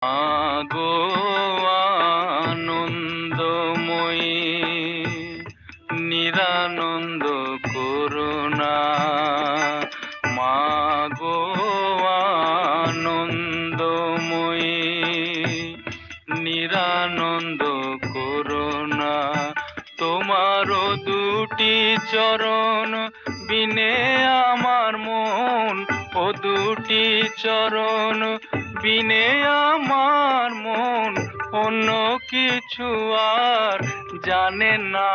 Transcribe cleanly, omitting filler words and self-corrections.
আগো আনন্দময়ী নিরানন্দ করুণা, মাগো আনন্দময়ী নিরানন্দ করুণা। তোমারও দুটি চরণ বিনে আমার মন, ও দুটি চরণ বিনে আমার মন অন্য কিছু আর জানে না।